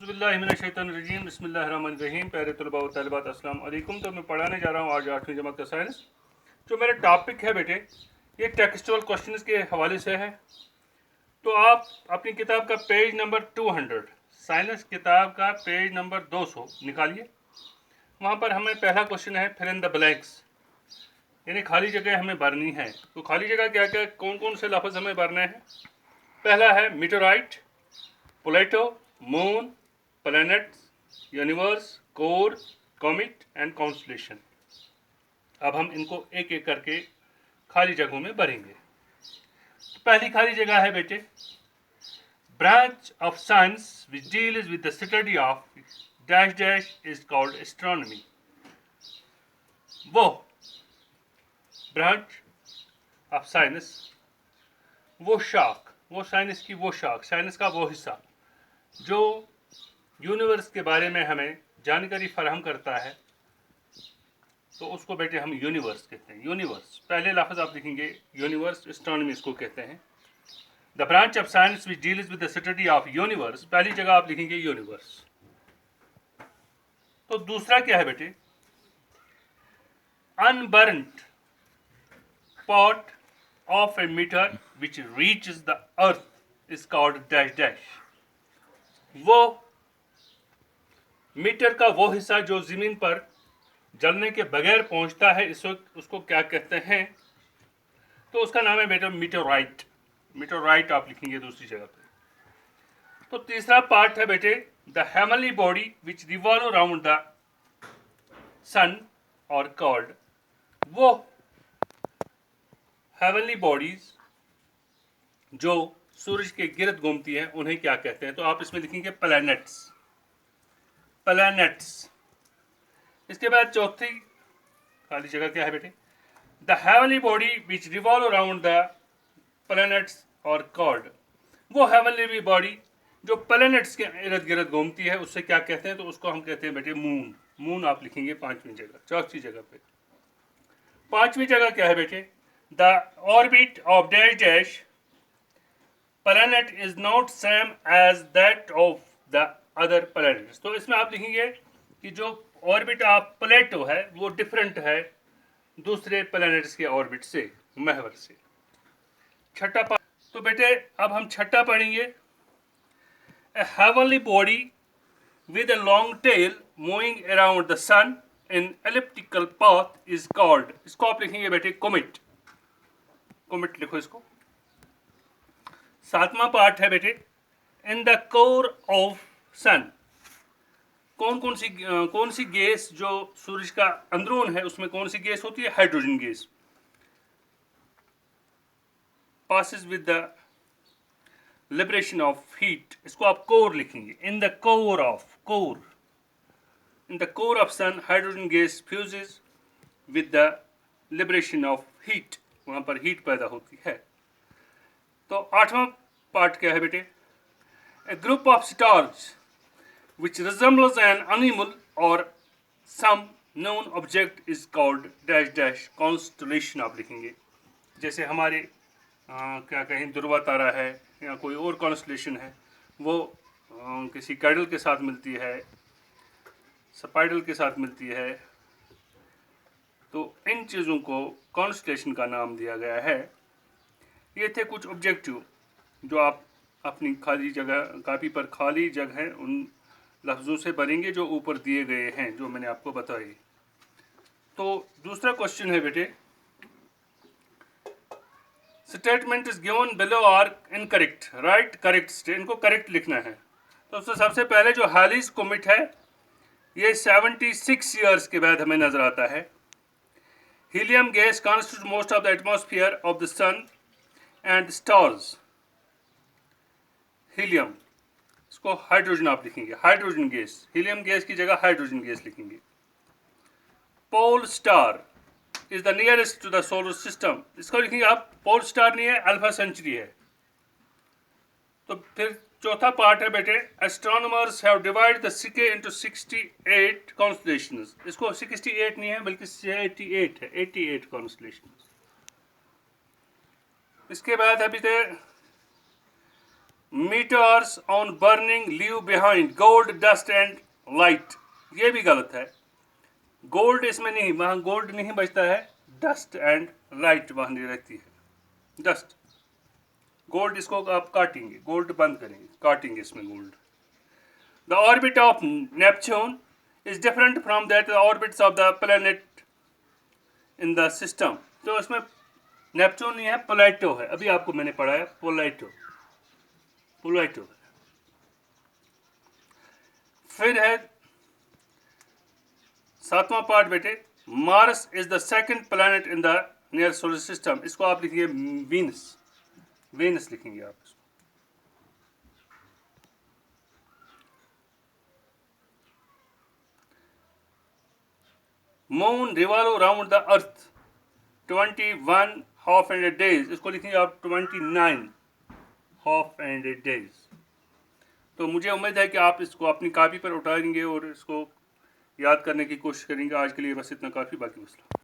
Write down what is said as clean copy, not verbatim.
बिस्मिल्लाहिर्रहमानिर्रहीम बिस्मिल्लाहिर्रहमानिर्रहीम। प्यारे तलबा व तालिबात अस्सलाम वालेकुम। तो मैं पढ़ाने जा रहा हूँ आज 8वीं जमात का साइंस। जो मेरा टॉपिक है बेटे, ये टेक्सचुअल क्वेश्चंस के हवाले से है। तो आप अपनी किताब का पेज नंबर 200, साइंस किताब का पेज नंबर 200 निकालिए। वहाँ पर हमें पहला क्वेश्चन है फिल इन द ब्लैंक्स, यानी खाली जगह हमें भरनी है। तो खाली जगह क्या क्या कौन कौन से लफ्ज़ हमें भरने हैं? पहला है meteorite, Pluto, moon, planets, universe, core, comet and constellation. अब हम इनको एक एक करके खाली जगहों में भरेंगे। तो पहली खाली जगह है बेटे, branch of science which deals with the study of dash dash is called astronomy. वो ब्रांच ऑफ साइंस, वो शाख, वो साइंस की वो शाख, साइंस का वो हिस्सा जो यूनिवर्स के बारे में हमें जानकारी फराहम करता है, तो उसको बेटे हम यूनिवर्स कहते हैं। यूनिवर्स, पहले लफ्ज़ आप लिखेंगे यूनिवर्स, एस्ट्रोनॉमी इसको कहते हैं। The branch of science which deals with the study of universe, पहली जगह आप लिखेंगे यूनिवर्स। तो दूसरा क्या है बेटे, unburned part of a meteor which reaches the earth is called dash dash. वो मीटर का वो हिस्सा जो जमीन पर जलने के बगैर पहुंचता है, इस वक्त उसको क्या कहते हैं? तो उसका नाम है बेटा मीटोराइट। मीटोराइट आप लिखेंगे दूसरी जगह पे। तो तीसरा पार्ट है बेटे, the heavenly body which revolve around the sun और कॉल्ड। वो हेवनली बॉडीज जो सूरज के गिर्द घूमती हैं, उन्हें क्या कहते हैं? तो आप इसमें लिखेंगे प्लैनेट्स। प्लैनेट्स। इसके बाद चौथी खाली जगह क्या है बेटे, the heavenly body which revolve around the planets और कॉल्ड। वो हेवनली बॉडी जो प्लैनेट्स के इर्द गिर्द घूमती है, उससे क्या कहते हैं? तो उसको हम कहते हैं बेटे मून। मून आप लिखेंगे पांचवी जगह, चौथी जगह पे। पांचवी जगह क्या है बेटे, the orbit of dash dash planet is not same as that of the other planets. तो इसमें आप लिखेंगे कि जो ऑर्बिट ऑफ प्लेटो है वो डिफरेंट है दूसरे प्लैनेट्स के ऑर्बिट से, महवर से। छठा पार्ट, तो बेटे अब हम छठा पढ़ेंगे, a heavenly body with a long tail moving around the sun in elliptical path is called. इसको आप लिखेंगे बेटे कोमेट। कोमेट लिखो इसको। सातवां पार्ट है बेटे, इन द कोर ऑफ सन। कौन सी गैस जो सूरज का अंदरून है, उसमें कौन सी गैस होती है? Hydrogen gas. Passes with the liberation of heat, इसको आप कोर लिखेंगे। In the core of, core, in the core of sun hydrogen gas fuses with the liberation of heat, वहां पर हीट पैदा होती है। तो आठवां पार्ट क्या है बेटे, a group of stars which resembles an animal or some known object is called dash dash constellation आप लिखेंगे। जैसे हमारे क्या कहें, ध्रुवा तारा है या कोई और कॉन्स्टलेशन है, वो किसी कैडल के साथ मिलती है, स्पाइडल के साथ मिलती है। तो इन चीज़ों को कॉन्स्टलेशन का नाम दिया गया है। ये थे कुछ ऑब्जेक्टिव जो आप अपनी खाली जगह, कापी पर खाली जगह उन लफ्ज़ों से भरेंगे जो ऊपर दिए गए हैं, जो मैंने आपको बताए। तो दूसरा क्वेश्चन है बेटे, statement is given below are incorrect, right correct. इनको करेक्ट लिखना है। तो सबसे पहले जो हालिस कोमेट है, ये 76 ईयर्स के बाद हमें नजर आता है। Helium gas constitute most of the atmosphere of the sun and stars. Helium, इसको हाइड्रोजन आप लिखेंगे, हाइड्रोजन गैस। हीलियम गैस की जगह हाइड्रोजन गैस लिखेंगे। Pole star is the nearest to the solar system, इसको लिखेंगे आप, पोल स्टार नहीं है, अल्फा सेंचुरी है। तो फिर चौथा पार्ट है बेटे, एस्ट्रोनॉमर्स हैव डिवाइडेड द सिके इनटू 68 कॉन्स्टलेशंस। इसको 68 नहीं है बल्कि 88 है, 88 कॉन्स्टलेशंस। इसके बाद अभी meteors on burning leave behind gold dust and light, ये भी गलत है। गोल्ड इसमें नहीं, वहाँ गोल्ड नहीं बचता है, डस्ट एंड लाइट वहाँ नहीं रहती है। डस्ट, गोल्ड इसको आप काटेंगे, गोल्ड बंद करेंगे, काटेंगे इसमें gold. The orbit of Neptune is different from that the orbits of the planet in the system. तो इसमें नेपच्यून नहीं है, प्लेटो है, अभी आपको मैंने पढ़ाया प्लेटो, प्लेटो। फिर है 7वां पार्ट बेटे, Mars is the second planet in the near solar system. इसको आप लिखिए वीनस, वेनस लिखेंगे आप इसको। Moon revolve around the earth 21 half and days, इसको लिखेंगे आप 29 हाफ एंड डेज। तो मुझे उम्मीद है कि आप इसको अपनी कॉपी पर उठाएंगे और इसको याद करने की कोशिश करेंगे। आज के लिए बस इतना काफ़ी, बाकी मसला।